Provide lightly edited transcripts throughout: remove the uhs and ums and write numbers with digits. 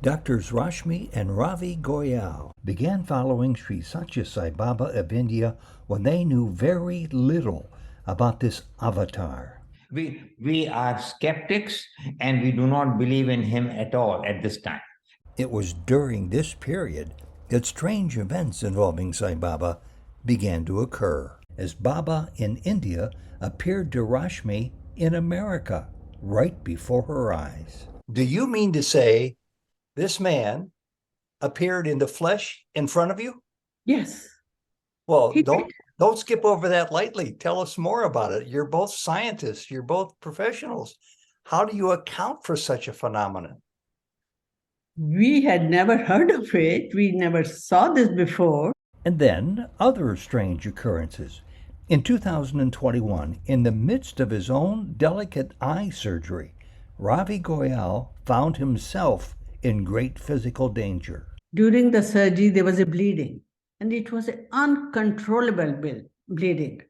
Doctors Rashmi and Ravi Goyal began following Sri Sathya Sai Baba of India when they knew very little about this avatar. We are skeptics and we do not believe in him at all at this time. It was during this period that strange events involving Sai Baba began to occur, as Baba in India appeared to Rashmi in America right before her eyes. Do you mean to say this man appeared in the flesh in front of you? Yes. Well, don't skip over that lightly. Tell us more about it. You're both scientists. You're both professionals. How do you account for such a phenomenon? We had never heard of it. We never saw this before. And then other strange occurrences. In 2021, in the midst of his own delicate eye surgery, Ravi Goyal found himself in great physical danger. During the surgery, there was a bleeding, and it was an uncontrollable bleeding.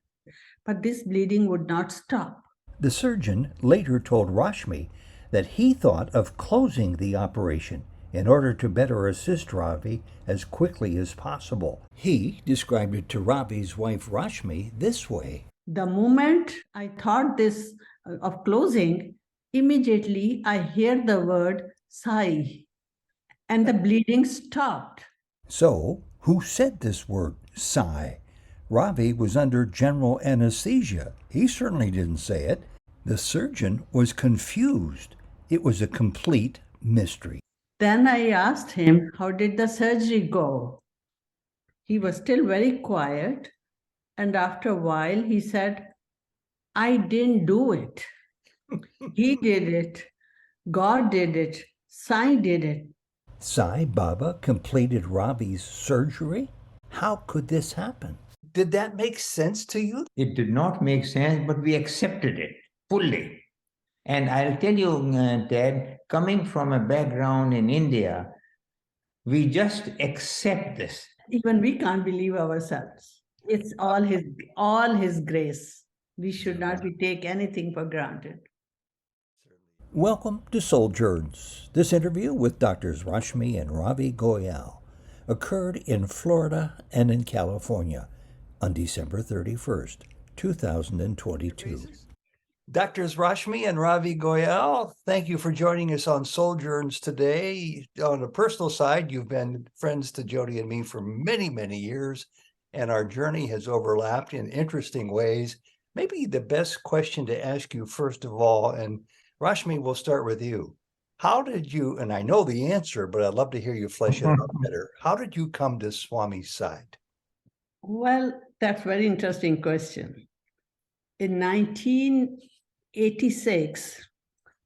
But this bleeding would not stop. The surgeon later told Rashmi that he thought of closing the operation in order to better assist Ravi as quickly as possible. He described it to Ravi's wife Rashmi this way. The moment I thought this of closing, immediately I hear the word Sai, and the bleeding stopped. So, who said this word, Sai? Ravi was under general anesthesia. He certainly didn't say it. The surgeon was confused. It was a complete mystery. Then I asked him, how did the surgery go? He was still very quiet. And after a while, he said, I didn't do it. He did it. God did it. Sai did it. Sai Baba completed Ravi's surgery? How could this happen? Did that make sense to you? It did not make sense, but we accepted it fully. And I'll tell you, Ted, coming from a background in India, we just accept this. Even we can't believe ourselves. It's all his grace. We should not take anything for granted. Welcome to Souljourns. This interview with Doctors Rashmi and Ravi Goyal occurred in Florida and in California on December 31st, 2022. Doctors Rashmi and Ravi Goyal, thank you for joining us on Souljourns today. On the personal side, you've been friends to Jody and me for many, many years, and our journey has overlapped in interesting ways. Maybe the best question to ask you first of all, and Rashmi, we'll start with you. How did you, and I know the answer, but I'd love to hear you flesh it out better. How did you come to Swami's side? Well, that's a very interesting question. In 1986,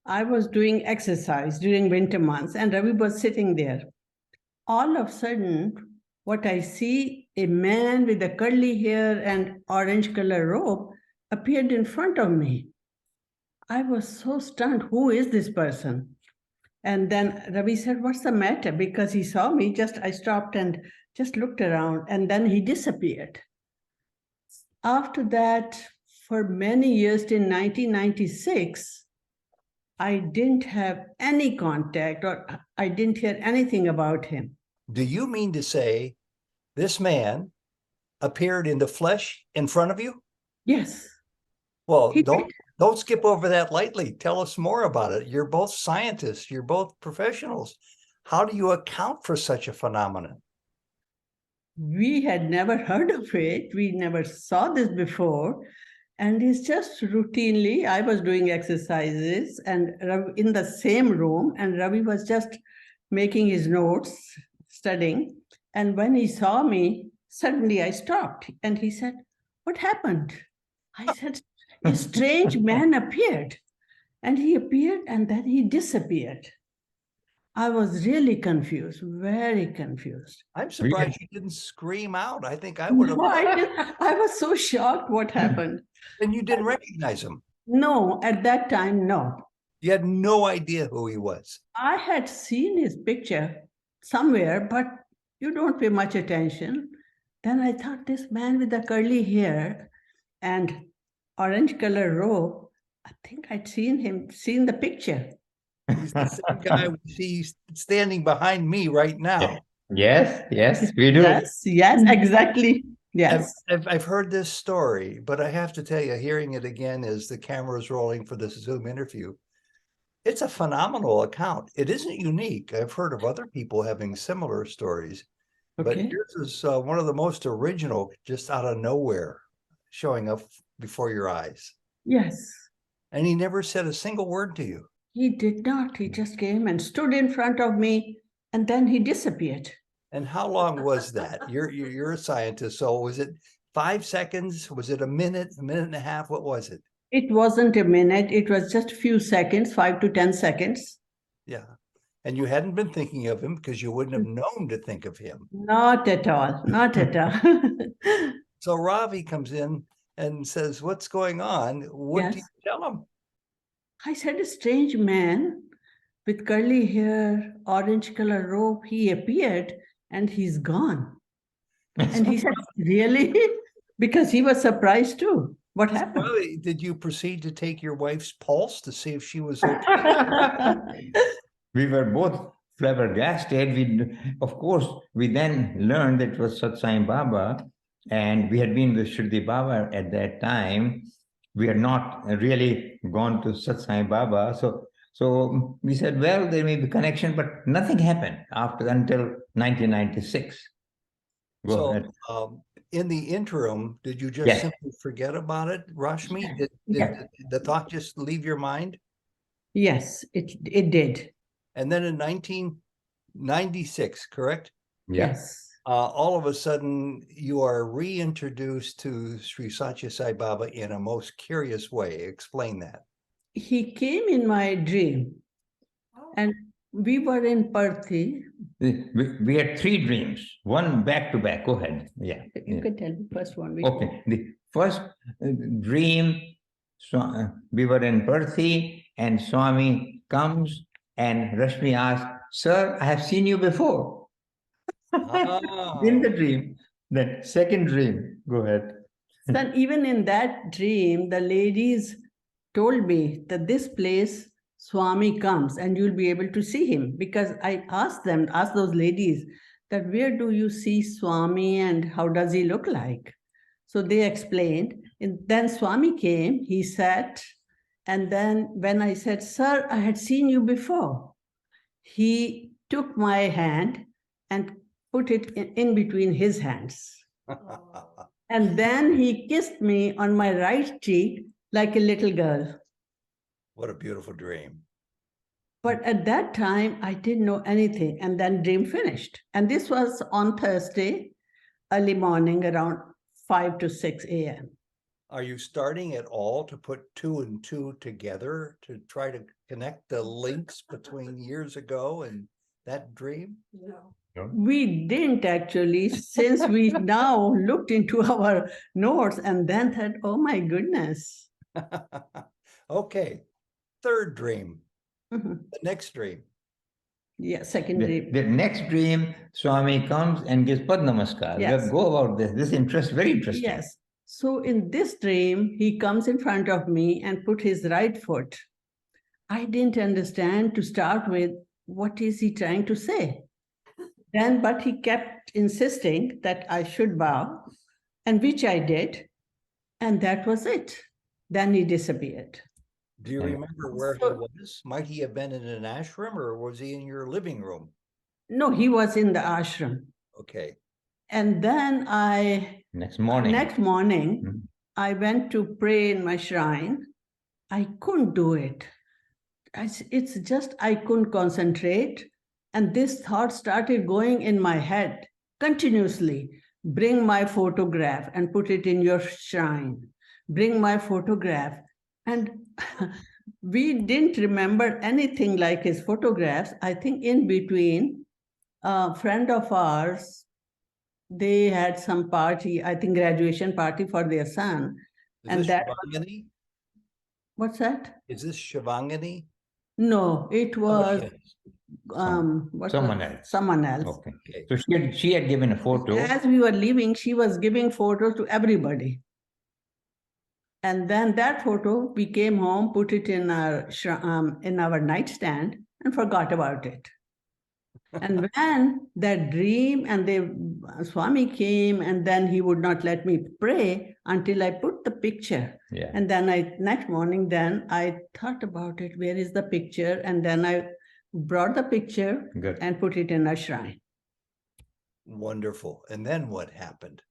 I was doing exercise during winter months, and Ravi was sitting there. All of a sudden, what I see, a man with a curly hair and orange color robe appeared in front of me. I was so stunned. Who is this person? And then Ravi said, what's the matter? Because he saw me, I stopped and just looked around, and then he disappeared. After that, for many years in 1996, I didn't have any contact, or I didn't hear anything about him. Do you mean to say this man appeared in the flesh in front of you? Yes. Well, don't skip over that lightly. Tell us more about it. You're both scientists. You're both professionals. How do you account for such a phenomenon? We had never heard of it. We never saw this before. And it's just routinely, I was doing exercises and in the same room, and Ravi was just making his notes, studying. And when he saw me, suddenly I stopped. And he said, what happened? I said, a strange man appeared. And he appeared, and then he disappeared. I was really confused, very confused. I'm surprised you didn't scream out. I think I would have. No, I was so shocked what happened. And you didn't recognize him? No, at that time, no. You had no idea who he was? I had seen his picture somewhere, but you don't pay much attention. Then I thought, this man with the curly hair and orange color robe, I think I'd seen the picture. He's the same guy we see standing behind me right now. Yes, yes, we do. Yes, exactly. Yes. I've heard this story, but I have to tell you, hearing it again as the camera is rolling for this Zoom interview, it's a phenomenal account. It isn't unique. I've heard of other people having similar stories, but Okay. yours is one of the most original, just out of nowhere, showing up before your eyes. Yes. And he never said a single word to you. He did not. He just came and stood in front of me, and then he disappeared. And how long was that? You're a scientist, so was it 5 seconds? Was it a minute and a half? What was it? It wasn't a minute. It was just a few seconds, 5 to 10 seconds. Yeah. And you hadn't been thinking of him because you wouldn't have known to think of him. Not at all. Not at all. So Ravi comes in and says, "What's going on?" What do you tell him? I said, a strange man with curly hair, orange color robe. He appeared and he's gone. And he said, really? Because he was surprised too. What happened? Ravi, did you proceed to take your wife's pulse to see if she was okay? We were both flabbergasted. Of course, we then learned that it was Sathya Sai Baba, and we had been with Shri Baba at that time. We had not really gone to Sathya Sai Baba. So we said, well, there may be connection, but nothing happened until 1996. Go ahead. In the interim, did you just simply forget about it, Rashmi? Did the thought just leave your mind? Yes, it did. And then in 1996, correct? Yes. All of a sudden, you are reintroduced to Sri Sathya Sai Baba in a most curious way. Explain that. He came in my dream, and we were in Perthi. We had 3 dreams, one back to back. Go ahead. Yeah. You can tell me first one. Okay. The first dream, we were in Perthi, and Swami comes, and Rashmi asks, "Sir, I have seen you before." In the dream. Then second dream, go ahead. Then even in that dream, the ladies told me that this place, Swami comes and you'll be able to see him. Because I asked those ladies that where do you see Swami and how does he look like? So they explained. And then Swami came, he sat. And then when I said, "Sir, I had seen you before," he took my hand and put it in between his hands. And then he kissed me on my right cheek like a little girl. What a beautiful dream. But at that time, I didn't know anything. And then dream finished. And this was on Thursday, early morning, around 5 to 6 a.m. Are you starting at all to put 2 and 2 together to try to connect the links between years ago and that dream? No. We didn't actually, since we now looked into our notes and then thought, oh my goodness. Okay, third dream. Mm-hmm. The next dream. Yeah, second dream. The next dream, Swami comes and gives Pad Namaskar. Yes. Go about this. This is very interesting. Yes. So in this dream, he comes in front of me and put his right foot. I didn't understand to start with, what is he trying to say? But he kept insisting that I should bow, and which I did, and that was it. Then he disappeared. Do you remember where he was? Might he have been in an ashram, or was he in your living room? No, he was in the ashram. Okay. And then next morning, I went to pray in my shrine. I couldn't do it. It's just I couldn't concentrate. And this thought started going in my head continuously. Bring my photograph and put it in your shrine. Bring my photograph. And we didn't remember anything like his photographs. I think in between, a friend of ours, they had some party, I think graduation party for their son. Is this Shivangani? What's that? Is this Shivangani? No, it was someone else. Someone else. Okay. So she had given a photo. As we were leaving, she was giving photos to everybody. And then that photo, we came home, put it in our nightstand, and forgot about it. And when that dream and Swami came, and then he would not let me pray until I put the picture. Yeah. And then next morning, then I thought about it. Where is the picture? And then I brought the picture Good. and put it in a shrine. Wonderful. And then what happened?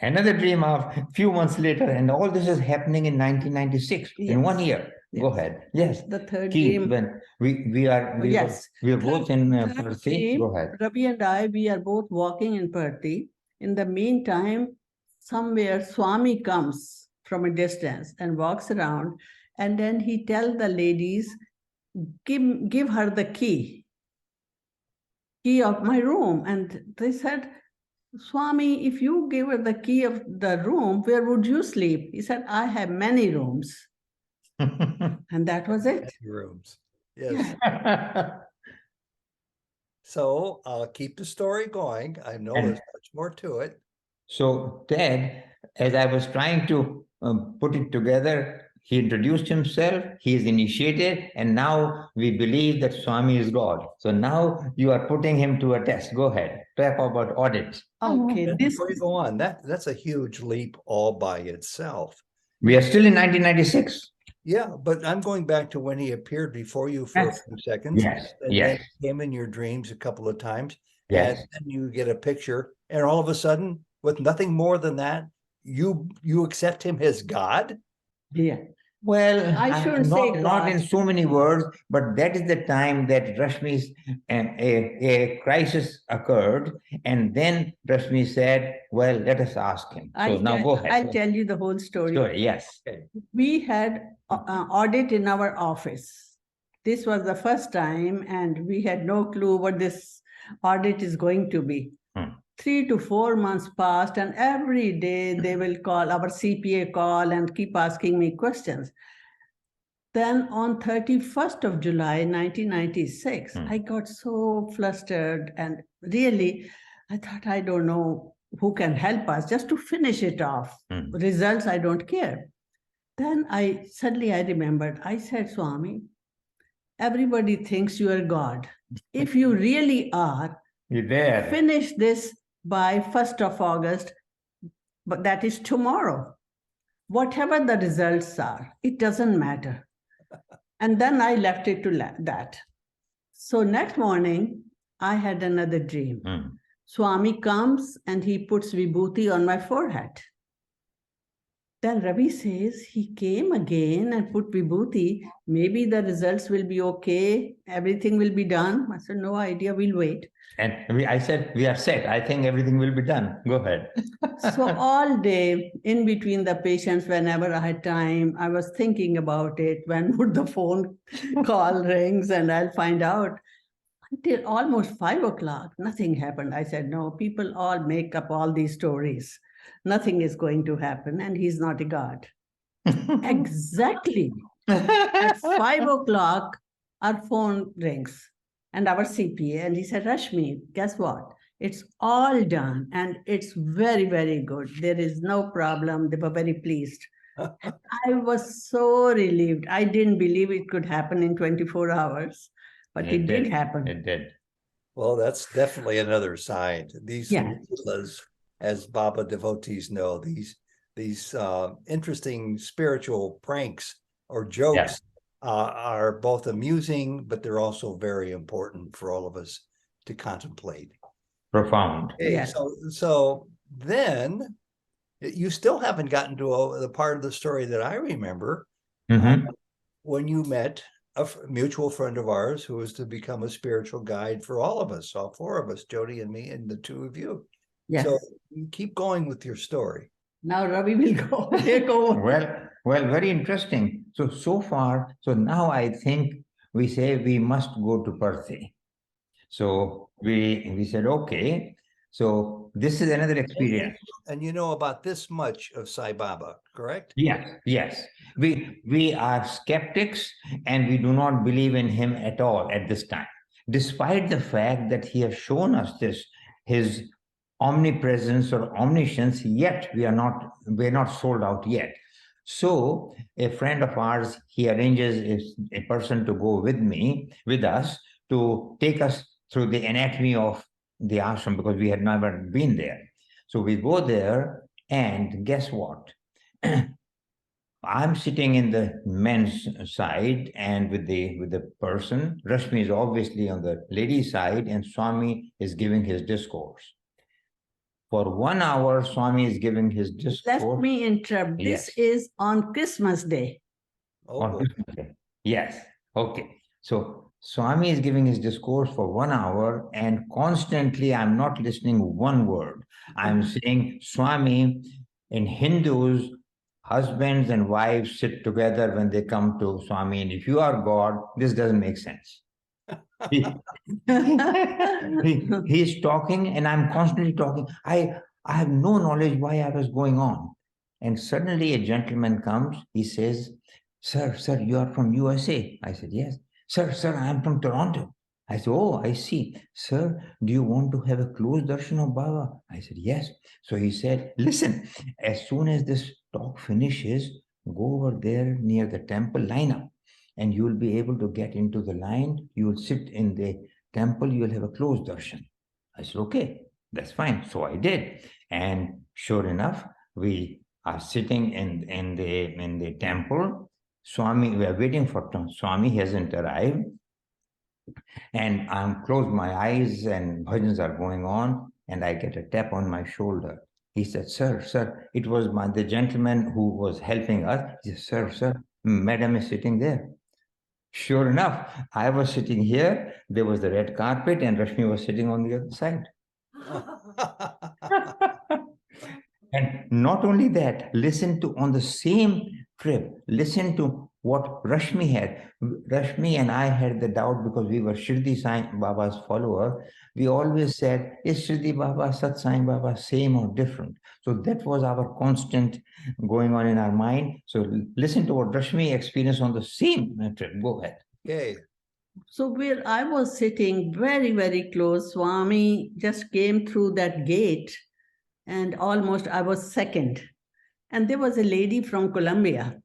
Another dream of a few months later, and all this is happening in 1996, in 1 year. Go ahead. Yes. The third Keith, dream. when we are both in Perthi. Go ahead. Ravi and I, we are both walking in Perthi. In the meantime, somewhere Swami comes from a distance and walks around, and then he tells the ladies, give her the key of my room. And they said, Swami, if you give her the key of the room, where would you sleep? He said, I have many rooms. And that was it. Rooms. Yes. So I'll keep the story going. I know there's much more to it. So Ted, as I was trying to put it together, he introduced himself, he is initiated, and now we believe that Swami is God. So now you are putting him to a test. Go ahead. Talk about audit. Okay. Before you go on, that's a huge leap all by itself. We are still in 1996. Yeah, but I'm going back to when he appeared before you for a few seconds. Yes. And Yes. then came in your dreams a couple of times. Yes. And then you get a picture, and all of a sudden, with nothing more than that, you accept him as God. Yeah. Well, I shouldn't say not in God. so many words, but that is the time that Rashmi's a crisis occurred, and then Rashmi said, "Well, let us ask him." So now go ahead. I'll tell you the whole story. Yes. We had audit in our office. This was the first time, and we had no clue what this audit is going to be. 3 to 4 months passed, and every day they will call, our CPA call and keep asking me questions. Then on 31st of July, 1996, I got so flustered, and really, I thought, I don't know who can help us just to finish it off. Results, I don't care. Then suddenly I remembered, I said, Swami, everybody thinks you are God. If you really are, you're there. Finish this by 1st of August, but that is tomorrow. Whatever the results are, it doesn't matter. And then I left it to that. So next morning, I had another dream. Swami comes and he puts vibhuti on my forehead. Then Ravi says he came again and put vibhuti. Maybe the results will be okay. Everything will be done. I said, no idea. We'll wait. And I said, we are set. I think everything will be done. Go ahead. So all day in between the patients, whenever I had time, I was thinking about it. When would the phone call rings and I'll find out? Until almost 5 o'clock, nothing happened. I said, no, people all make up all these stories. Nothing is going to happen, and he's not a God. Exactly. At 5 o'clock, our phone rings, and our CPA, and he said, Rashmi, guess what? It's all done, and it's very, very good. There is no problem. They were very pleased. I was so relieved. I didn't believe it could happen in 24 hours, but it did happen. It did. Well, that's definitely another sign. These Yeah. as Baba devotees know, these interesting spiritual pranks or jokes are both amusing, but they're also very important for all of us to contemplate. Profound. Okay, Yes. So then you still haven't gotten to the part of the story that I remember when you met a mutual friend of ours who was to become a spiritual guide for all of us, all 4 of us, Jody and me, and the 2 of you. Yes. So you keep going with your story. Now Ravi will go. Take over. Well, very interesting. So far, now I think we say we must go to Perthi. So we said, okay. So this is another experience. And you know about this much of Sai Baba, correct? Yes. We are skeptics and we do not believe in him at all at this time, despite the fact that he has shown us his omnipresence or omniscience, yet we're not sold out yet. So a friend of ours, he arranges a person to go with us, to take us through the anatomy of the ashram, because we had never been there. So we go there, and guess what? I'm sitting in the men's side, and with the person, Rashmi is obviously on the ladies' side, and Swami is giving his discourse. For 1 hour, Swami is giving his discourse. Let me interrupt. Yes. This is on Christmas Day. On Christmas Day. Yes. Okay. So Swami is giving his discourse for 1 hour, and constantly I'm not listening one word. I'm saying, Swami, in Hindus, husbands and wives sit together when they come to Swami, and if you are God, this doesn't make sense. He's talking, and I'm constantly talking. I have no knowledge why I was going on. And suddenly a gentleman comes, he says, Sir, you are from USA. I said, yes. Sir, I am from Toronto. I said, oh, I see. Sir, do you want to have a close darshan of Baba? I said, yes. So he said, listen, as soon as this talk finishes, go over there near the temple, line up, and you will be able to get into the line. You will sit in the temple, you will have a close darshan. I said, okay, that's fine. So I did. And sure enough, we are sitting in the temple. Swami, we are waiting for Swami, he hasn't arrived. And I'm closed my eyes, and bhajans are going on, and I get a tap on my shoulder. He said, sir, it was the gentleman who was helping us. He said, sir, madam is sitting there. Sure enough, I was sitting here, there was the red carpet, and Rashmi was sitting on the other side. And not only that, listen to, on the same trip, listen to what Rashmi had. Rashmi and I had the doubt, because we were Shirdi Sai Baba's follower. We always said, is Shirdi Baba, Sat Sai Baba same or different? So that was our constant going on in our mind. So listen to what Rashmi experienced on the same trip. Go ahead. Okay. So where I was sitting very, very close, Swami just came through that gate, and almost I was second. And there was a lady from Colombia.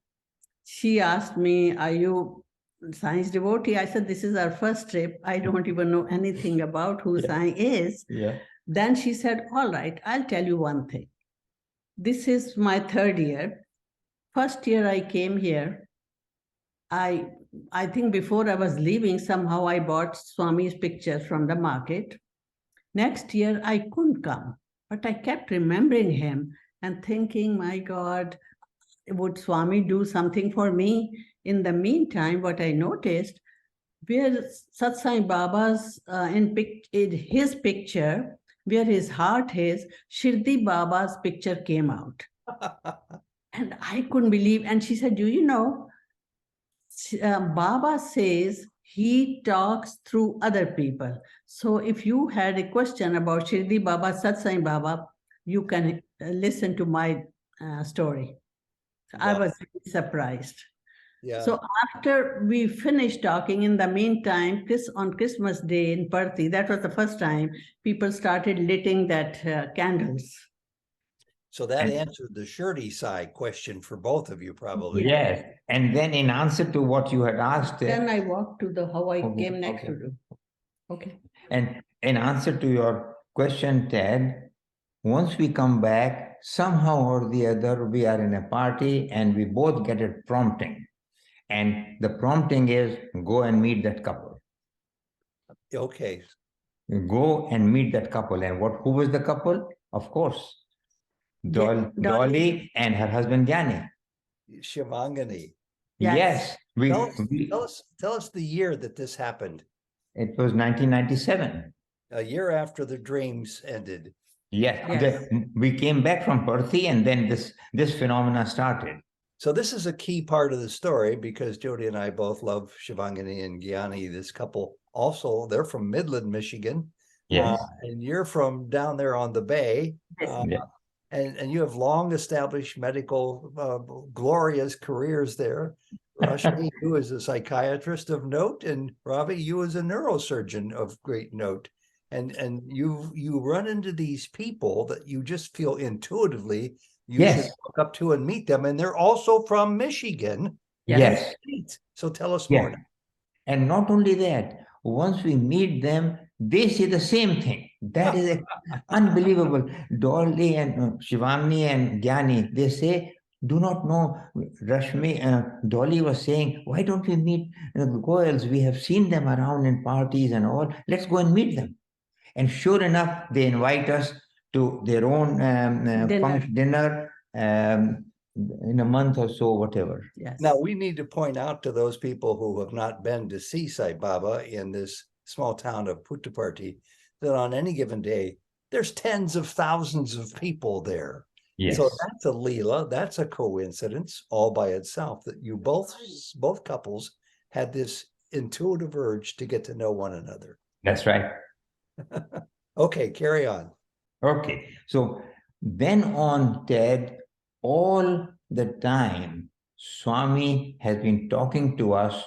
She asked me, are you science devotee? I said, this is our first trip. I don't even know anything about who Sai is. Yeah. Then she said, all right, I'll tell you one thing. This is my third year. First year I came here, I think before I was leaving, somehow I bought Swami's picture from the market. Next year I couldn't come, but I kept remembering him and thinking, my God, would Swami do something for me? In the meantime, what I noticed, where Sat Sai Baba's in his picture, where his heart is, Shirdi Baba's picture came out. And I couldn't believe. And she said, do you know, Baba says he talks through other people. So if you had a question about Shirdi Baba, Sat Sai Baba, you can listen to my story. So I was really surprised. Yeah. So after we finished talking, in the meantime, on Christmas Day in Parthi, that was the first time people started lighting that candles. So that answered the Shirdi side question for both of you, probably. Yes. And then in answer to what you had asked. Then I walked to how I came next to you. Okay. And in answer to your question, Ted, once we come back, somehow or the other, we are in a party and we both get a prompting. And the prompting is, go and meet that couple. Okay. Go and meet that couple. And who was the couple? Of course, Dolly and her husband, Gyani. Shivangani. Yes. Tell us the year that this happened. It was 1997. A year after the dreams ended. Yes. We came back from Parthi, and then this phenomena started. So this is a key part of the story, because Jody and I both love Shivangani and Gyani, this couple. Also, they're from Midland, Michigan. Yes. And you're from down there on the Bay. And you have long established medical, glorious careers there. Rashmi, you as a psychiatrist of note, and Ravi, you as a neurosurgeon of great note. And you run into these people that you just feel intuitively You Yes. should walk up to and meet them. And they're also from Michigan. Yes. So tell us Yeah. more. And not only that, once we meet them, they say the same thing. That is unbelievable. Dolly and Shivani and Gyani, they say, do not know. Rashmi, Dolly was saying, why don't we meet the Goyals? We have seen them around in parties and all. Let's go and meet them. And sure enough, they invite us to their own dinner in a month or so, whatever. Yes. Now, we need to point out to those people who have not been to see Sai Baba in this small town of Puttaparthi that on any given day, there's tens of thousands of people there. Yes. So that's a Leela, that's a coincidence all by itself, that you both couples had this intuitive urge to get to know one another. That's right. Okay, carry on. Okay. So then on, Ted, all the time, Swami has been talking to us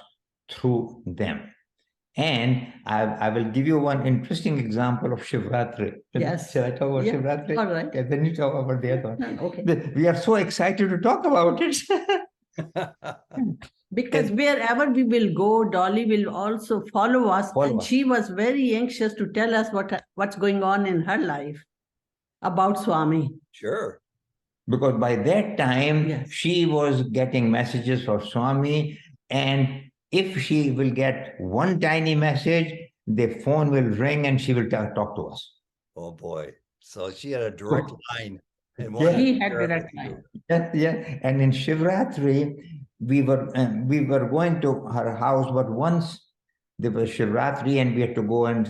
through them. And I will give you one interesting example of Shivratri. Yes. Shall I talk about Shivratri? All right. Okay, then you talk about the other one. Okay. We are so excited to talk about it. Because wherever we will go, Dolly will also follow us. And she was very anxious to tell us what's going on in her life about Swami. Sure. Because by that time, she was getting messages for Swami. And if she will get one tiny message, the phone will ring and she will talk to us. Oh, boy. So she had a direct line. And he had direct line. Yeah. And in Shivratri, we were going to her house, but once there was Shivratri and we had to go and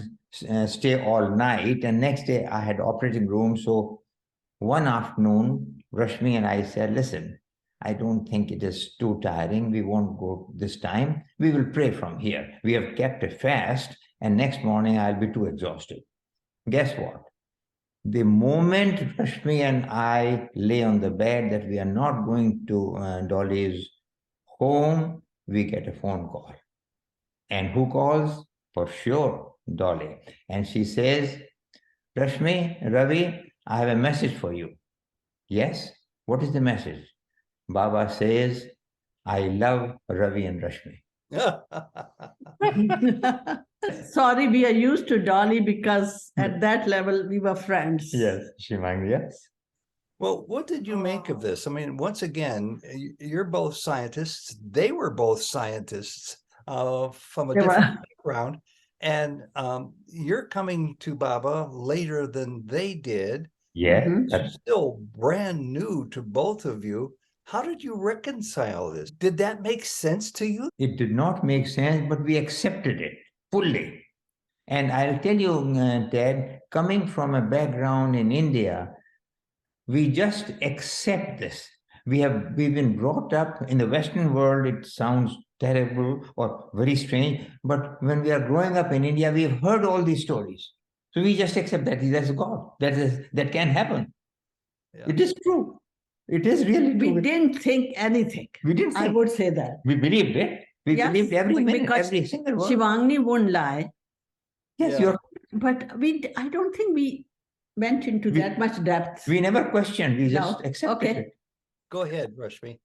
stay all night. And next day I had operating room. So one afternoon, Rashmi and I said, listen, I don't think it is too tiring. We won't go this time. We will pray from here. We have kept a fast and next morning I'll be too exhausted. Guess what? The moment Rashmi and I lay on the bed that we are not going to Dolly's home, we get a phone call. And who calls? For sure, Dolly. And she says, Rashmi, Ravi, I have a message for you. Yes? What is the message? Baba says, I love Ravi and Rashmi. Sorry, we are used to Dolly because at that level we were friends. Yes, Shimang, yes. Well, what did you make of this? I mean, once again, you're both scientists. They were both scientists from a different background. And you're coming to Baba later than they did. Yeah. It's still brand new to both of you. How did you reconcile this? Did that make sense to you? It did not make sense, but we accepted it fully. And I'll tell you, Ted, coming from a background in India, we just accept this. We've been brought up in the Western world. It sounds terrible or very strange, but when we are growing up in India, we've heard all these stories. So we just accept that that's God. That can happen. Yeah. It is true. It is really true. We didn't think anything. We didn't think. I would say that. We believed it. We believed every minute, every single word. Shivani won't lie. Yes, you're. But I don't think we went into that much depth. We never questioned. We just accepted it. Go ahead, Rashmi.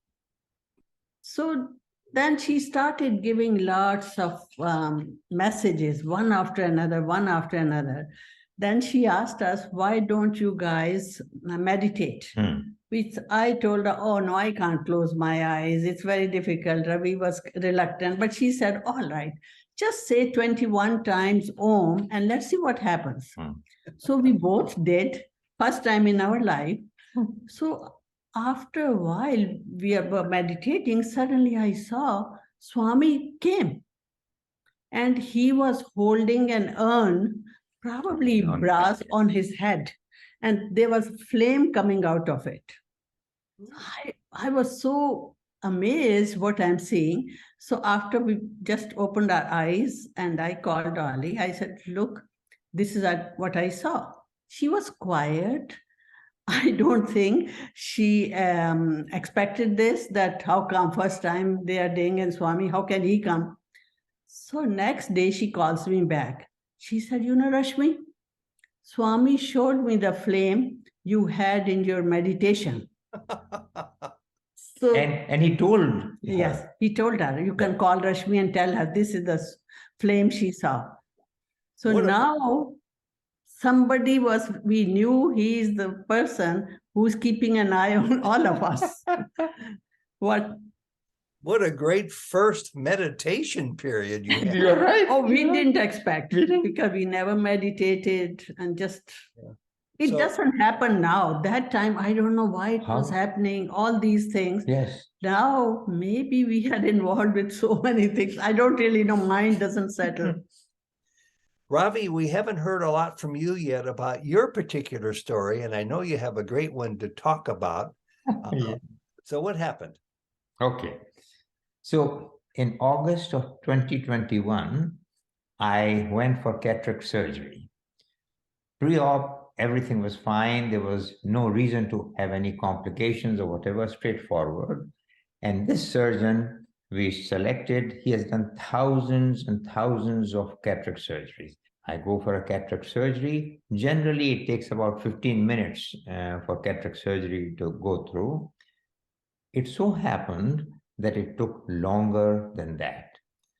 So then she started giving lots of messages, one after another. Then she asked us, why don't you guys meditate? Which I told her, oh, no, I can't close my eyes. It's very difficult. Ravi was reluctant, but she said, all right, just say 21 times Om and let's see what happens. So we both did, first time in our life. So after a while, we were meditating. Suddenly I saw Swami came and he was holding an urn, probably brass, on his head. And there was flame coming out of it. I was so amazed what I'm seeing. So after we just opened our eyes and I called Dolly, I said, look, this is what I saw. She was quiet. I don't think she expected this, that how come first time they are doing and Swami, how can he come? So next day she calls me back. She said, you know, Rashmi, Swami showed me the flame you had in your meditation. So And he told her. yes, he told her, you can call Rashmi and tell her this is the flame she saw. So now somebody we knew he is the person who's keeping an eye on all of us. What a great first meditation period you had. You're right. Oh, we didn't expect because we never meditated and just, it doesn't happen now. That time, I don't know why it was happening, all these things. Yes. Now, maybe we are involved with so many things. I don't really know, mind doesn't settle. Ravi, we haven't heard a lot from you yet about your particular story, and I know you have a great one to talk about. So what happened? Okay. So in August of 2021, I went for cataract surgery. Pre-op, everything was fine. There was no reason to have any complications or whatever, straightforward. And this surgeon we selected, he has done thousands and thousands of cataract surgeries. I go for a cataract surgery. Generally, it takes about 15 minutes for cataract surgery to go through. It so happened that it took longer than that.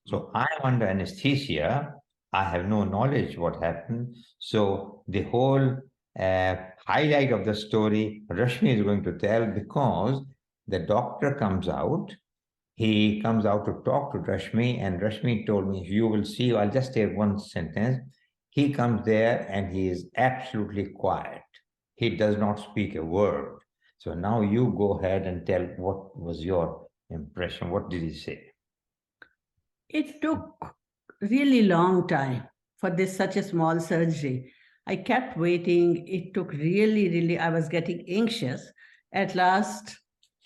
So I'm under anesthesia. I have no knowledge what happened. So the whole highlight of the story, Rashmi is going to tell, because the doctor comes out. He comes out to talk to Rashmi, and Rashmi told me, you will see, I'll just say one sentence. He comes there and he is absolutely quiet. He does not speak a word. So now you go ahead and tell what was your impression. What did he say? It took really long time for this such a small surgery. I kept waiting. It took really, I was getting anxious. At last,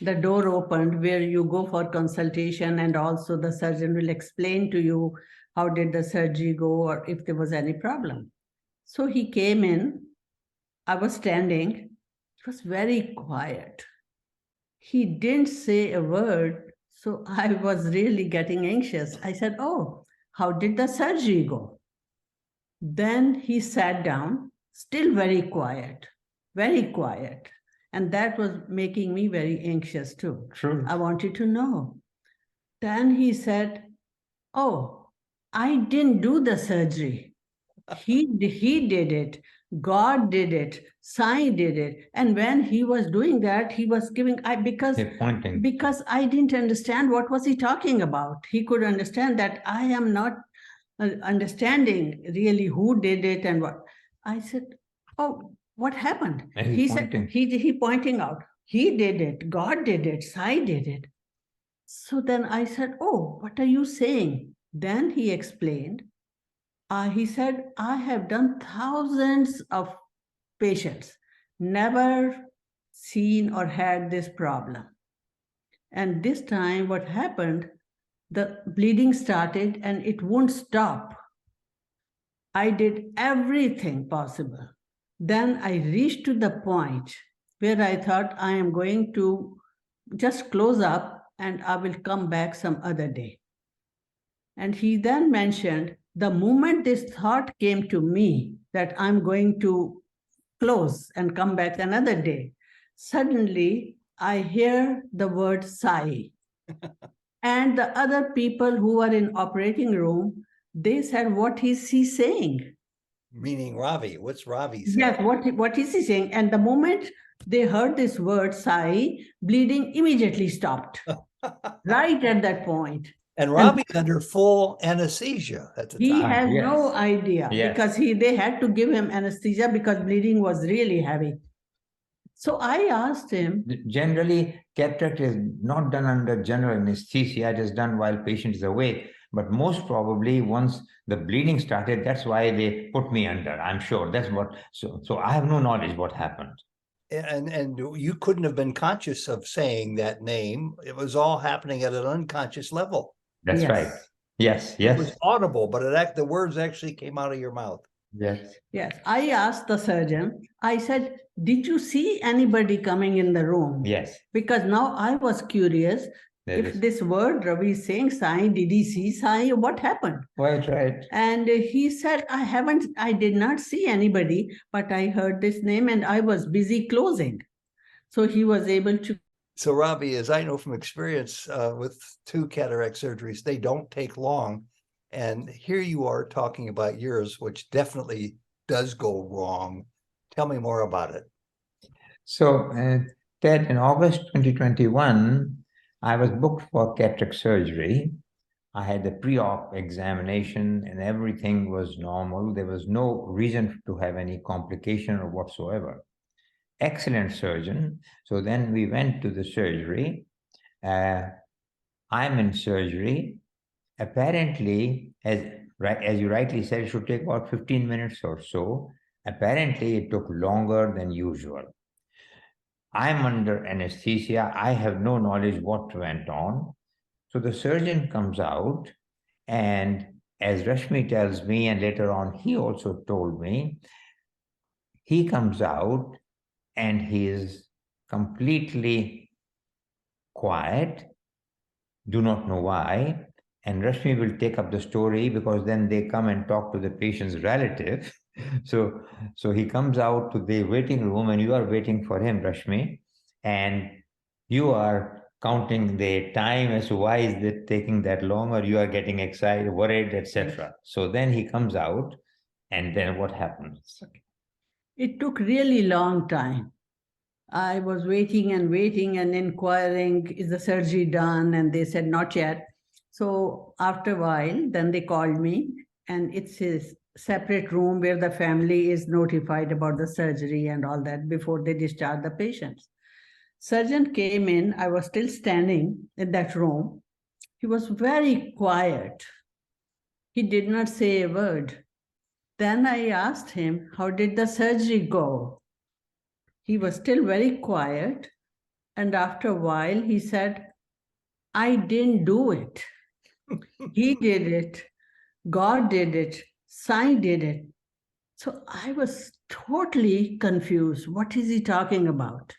the door opened where you go for consultation, and also the surgeon will explain to you how did the surgery go or if there was any problem. So he came in. I was standing. It was very quiet. He didn't say a word. So I was really getting anxious. I said, oh, how did the surgery go? Then he sat down, still very quiet. And that was making me very anxious too. True. I wanted to know. Then he said, oh, I didn't do the surgery. He did it. God did it. Sai did it. And when he was doing that, he was giving, because I didn't understand what was he talking about. He could understand that I am not understanding really who did it and what. I said, oh, what happened? He said, he pointing out, he did it. God did it. Sai did it. So then I said, oh, what are you saying? Then he explained. He said, I have done thousands of patients, never seen or had this problem. And this time what happened, the bleeding started and it won't stop. I did everything possible. Then I reached to the point where I thought I am going to just close up and I will come back some other day. And he then mentioned, the moment this thought came to me that I'm going to close and come back another day, suddenly I hear the word Sai. And the other people who were in operating room, they said, what is he saying? Meaning Ravi. What's Ravi saying? Yes, what is he saying? And the moment they heard this word Sai, bleeding immediately stopped. Right at that point. And Ravi's under full anesthesia at the time. He has no idea because they had to give him anesthesia because bleeding was really heavy. So I asked him. Generally, cataract is not done under general anesthesia. It is done while patient is awake. But most probably, once the bleeding started, that's why they put me under. I'm sure that's what. So I have no knowledge what happened. And you couldn't have been conscious of saying that name. It was all happening at an unconscious level. That's right. Yes. It was audible, but the words actually came out of your mouth. Yes. I asked the surgeon, I said, did you see anybody coming in the room? Yes. Because now I was curious, if this word Ravi is saying Sai, did he see Sai? What happened? Right. And he said, I did not see anybody, but I heard this name and I was busy closing. So he was able to. So Ravi, as I know from experience with 2 cataract surgeries, they don't take long. And here you are talking about yours, which definitely does go wrong. Tell me more about it. So, Ted, in August 2021, I was booked for cataract surgery. I had the pre-op examination and everything was normal. There was no reason to have any complication or whatsoever. Excellent surgeon. So then we went to the surgery. I'm in surgery. Apparently, as you rightly said, it should take about 15 minutes or so. Apparently, it took longer than usual. I'm under anesthesia. I have no knowledge what went on. So the surgeon comes out, and as Rashmi tells me, and later on he also told me, he comes out and he is completely quiet, do not know why. And Rashmi will take up the story because then they come and talk to the patient's relative. So he comes out to the waiting room and you are waiting for him, Rashmi, and you are counting the time as to why is it taking that long, or you are getting excited, worried, etc. So then he comes out, and then what happens? It took really long time. I was waiting and inquiring, is the surgery done? And they said, not yet. So after a while, then they called me, and it's a separate room where the family is notified about the surgery and all that before they discharge the patients. Surgeon came in, I was still standing in that room. He was very quiet. He did not say a word. Then I asked him, how did the surgery go? He was still very quiet. And after a while, he said, I didn't do it. He did it. God did it. Sai did it. So I was totally confused. What is he talking about?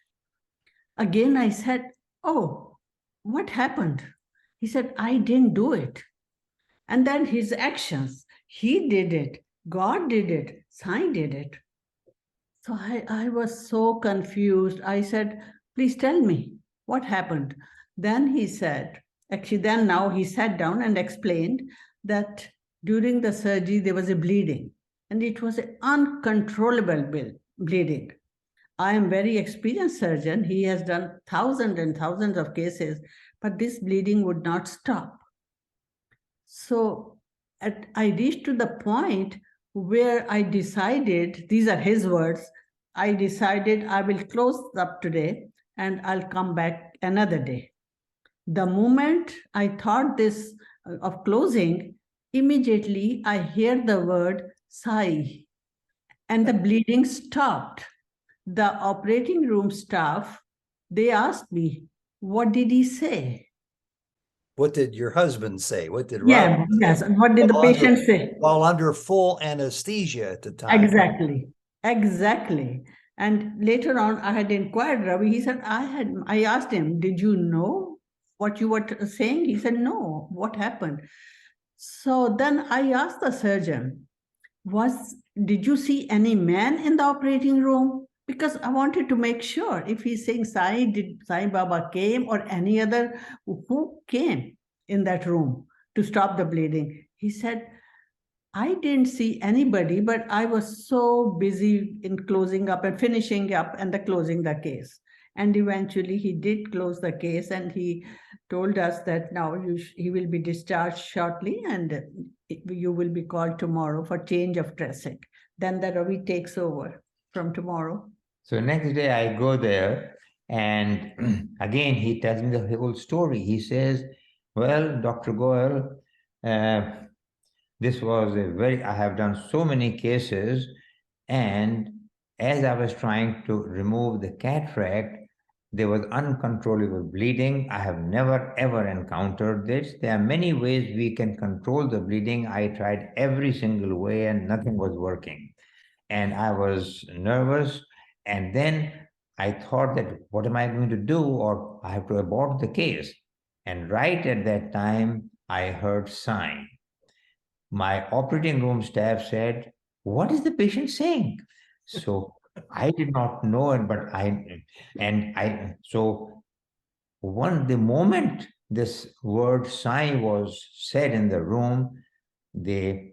Again, I said, oh, what happened? He said, I didn't do it. And then his actions, he did it. God did it. Sai did it. So I was so confused. I said, please tell me what happened. Then he said, actually, then now he sat down and explained that during the surgery, there was a bleeding, and it was an uncontrollable bleeding. I am very experienced surgeon. He has done thousands and thousands of cases, but this bleeding would not stop. So I reached to the point where I decided, these are his words, I decided I will close up today and I'll come back another day. The moment I thought this of closing, immediately I hear the word Sai, and the bleeding stopped. The operating room staff, they asked me, what did he say? What did your husband say? What did Yeah, Ravi yes. say? And what did the patient say? While under full anesthesia at the time. Exactly. And later on, I had inquired Ravi. He said, I asked him, did you know what you were saying? He said, no. What happened? So then I asked the surgeon, did you see any man in the operating room? Because I wanted to make sure if he's saying did Sai Baba came or any other, who came in that room to stop the bleeding? He said, I didn't see anybody, but I was so busy in closing up and finishing up and closing the case. And eventually he did close the case, and he told us that now he will be discharged shortly, and you will be called tomorrow for change of dressing. Then the Ravi takes over from tomorrow. So next day I go there, and again he tells me the whole story. He says, well, Dr. Goyal, this was I have done so many cases, and as I was trying to remove the cataract, there was uncontrollable bleeding. I have never ever encountered this. There are many ways we can control the bleeding. I tried every single way and nothing was working. And I was nervous. And then I thought that what am I going to do? Or I have to abort the case. And right at that time, I heard sign. My operating room staff said, what is the patient saying? So I did not know it, but so the moment this word sai was said in the room, the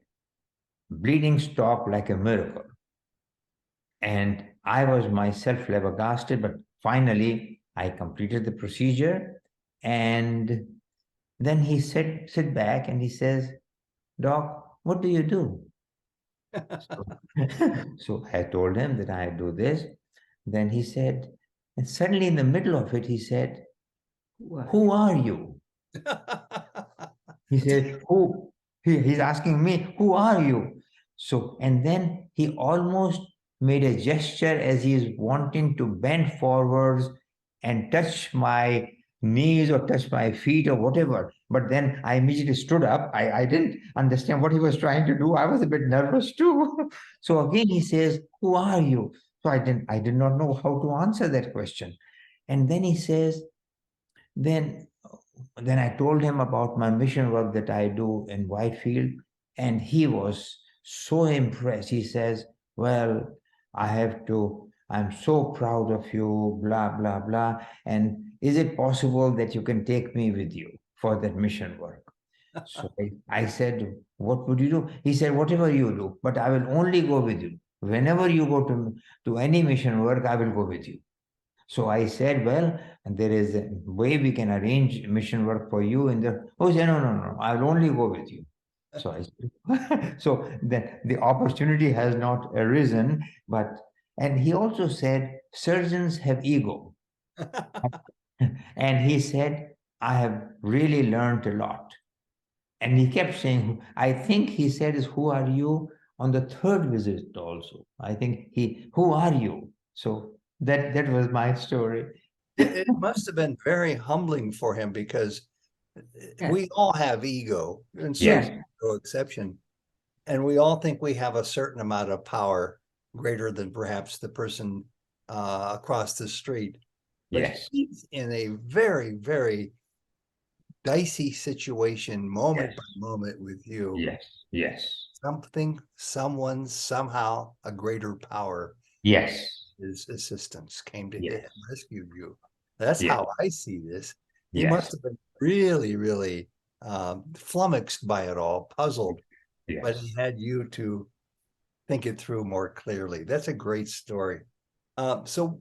bleeding stopped like a miracle. And I was myself flabbergasted, but finally I completed the procedure. And then he sit back and he says, Doc, what do you do? So, so I told him that I do this. Then he said, and suddenly in the middle of it, he said, who are you? He said, who? He's asking me, who are you? So, and then he almost made a gesture as he's wanting to bend forwards and touch my knees or touch my feet or whatever. But then I immediately stood up. I didn't understand what he was trying to do. I was a bit nervous too. So again, he says, who are you? So I did not know how to answer that question. And then he says, then then I told him about my mission work that I do in Whitefield, and he was so impressed. He says, well, I'm so proud of you, blah, blah, blah. And is it possible that you can take me with you for that mission work? So I said, what would you do? He said, whatever you do, but I will only go with you. Whenever you go to any mission work, I will go with you. So I said, well, there is a way we can arrange mission work for you. And oh, he said, no, I'll only go with you. So so the opportunity has not arisen, and he also said, surgeons have ego. And he said, I have really learned a lot. And he kept saying, I think he said is, who are you? On the third visit also. I think who are you? So that was my story. It must have been very humbling for him because we all have ego, and certainly no exception. And we all think we have a certain amount of power greater than perhaps the person across the street. But he's in a very, very dicey situation, moment by moment with you. Yes. Someone, somehow, a greater power. His assistance came to him and rescued you. That's how I see this. He must have been really, really flummoxed by it all, puzzled, but he had you to think it through more clearly. That's a great story. So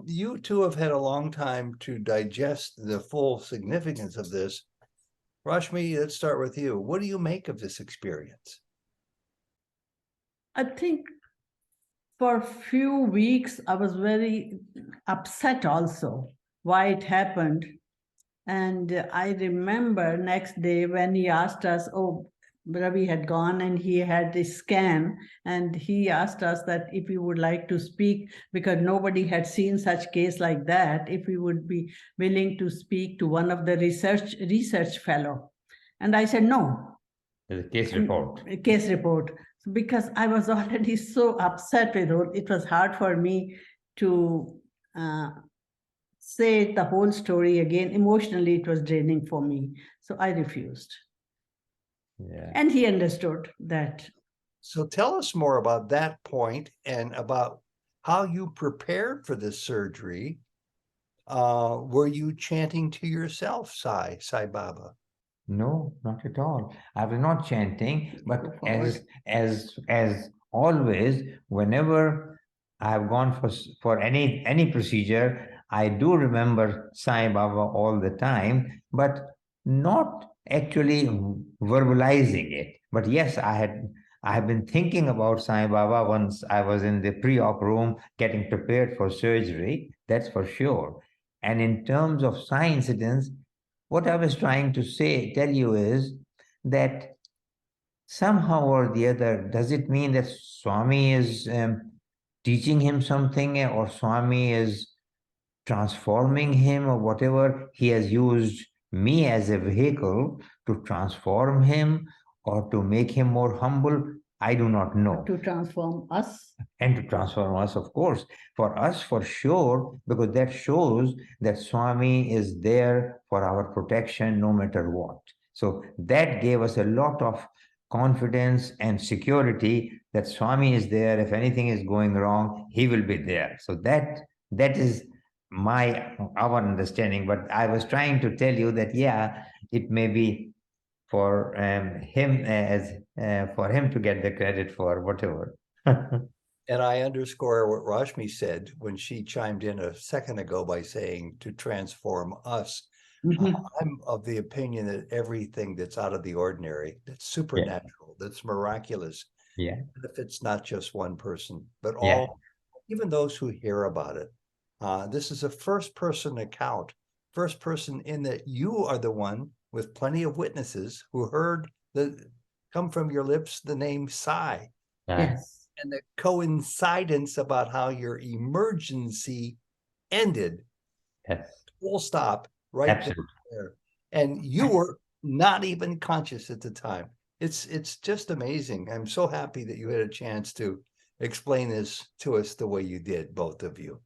you two have had a long time to digest the full significance of this. Rashmi, let's start with you. What do you make of this experience? I think for a few weeks, I was very upset also why it happened. And I remember next day when he asked us, oh, Ravi had gone and he had this scan, and he asked us that if we would like to speak, because nobody had seen such case like that, if we would be willing to speak to one of the research fellow. And I said, no. The case report. Case report. Because I was already so upset with it. It was hard for me to say the whole story again. Emotionally, it was draining for me. So I refused. And he understood that. So tell us more about that point and about how you prepared for this surgery. Were you chanting to yourself, Sai Baba? No, not at all. I was not chanting, but as always, whenever I have gone for any procedure, I do remember Sai Baba all the time, but not actually verbalizing it. But yes, I have been thinking about Sai Baba once I was in the pre-op room getting prepared for surgery, that's for sure. And in terms of Sai incidents, what I was trying to tell you is that somehow or the other, does it mean that Swami is teaching him something, or Swami is transforming him, or whatever? He has used me as a vehicle to transform him or to make him more humble. I do not know. To transform us. And to transform us, of course. For us, for sure, because that shows that Swami is there for our protection no matter what. So that gave us a lot of confidence and security that Swami is there. If anything is going wrong, he will be there. So that is our understanding. But I was trying to tell you that, yeah, it may be for him for him to get the credit for whatever. And I underscore what Rashmi said when she chimed in a second ago by saying to transform us. I'm of the opinion that everything that's out of the ordinary, that's supernatural, that's miraculous, Yeah. benefits not just one person, but Yeah. all, even those who hear about it. This is a first-person account, first person in that you are the one with plenty of witnesses who heard come from your lips the name Sai. Yes. And the coincidence about how your emergency ended. Yes. Full stop, right Absolutely. there. And you were not even conscious at the time. It's just amazing. I'm so happy that you had a chance to explain this to us the way you did, both of you.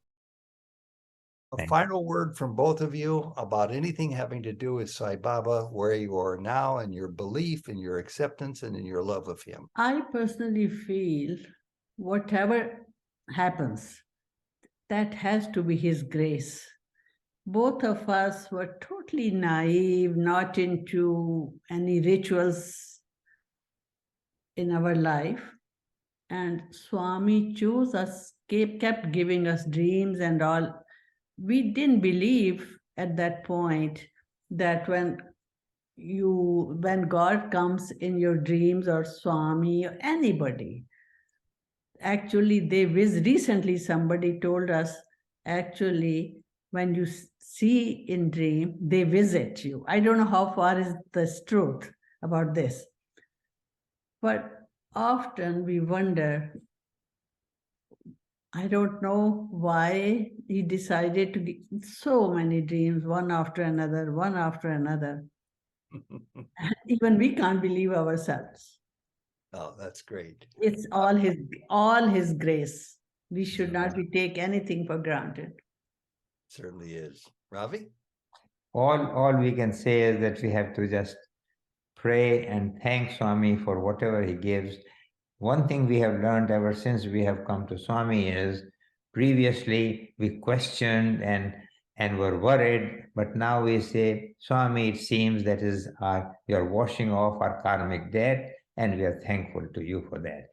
A final word from both of you about anything having to do with Sai Baba, where you are now, and your belief and your acceptance and in your love of him. I personally feel whatever happens, that has to be his grace. Both of us were totally naive, not into any rituals in our life. And Swami chose us, kept giving us dreams and all. We didn't believe at that point that when God comes in your dreams, or Swami or anybody, actually recently somebody told us, actually, when you see in dream, they visit you. I don't know how far is this truth about this, but often we wonder, I don't know why he decided to get so many dreams, one after another, one after another. Even we can't believe ourselves. Oh, that's great. It's all his grace. We should not take anything for granted. Certainly is. Ravi? All we can say is that we have to just pray and thank Swami for whatever he gives. One thing we have learned ever since we have come to Swami is previously we questioned and were worried, but now we say, Swami, it seems that is you're washing off our karmic debt, and we are thankful to you for that.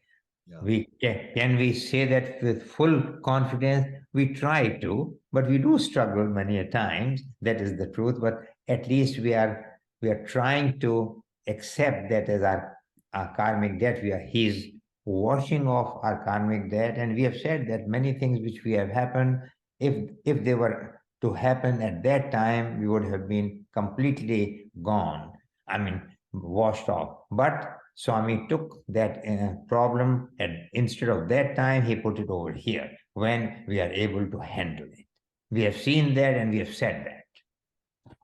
Yeah. Can we say that with full confidence? We try to, but we do struggle many a times. That is the truth. But at least we are trying to accept that as our karmic debt. He's washing off our karmic debt, and we have said that many things which we have happened, if they were to happen at that time, we would have been completely gone. I mean, washed off. But Swami took that problem, and instead of that time, he put it over here when we are able to handle it. We have seen that and we have said that.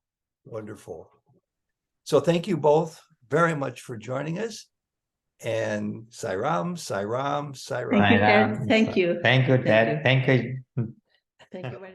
Wonderful. So thank you both very much for joining us. And Sai Ram, Sai Ram, Sai Ram. Thank you, Ted. Thank you. Thank you, Ted. Thank you. Thank you very much.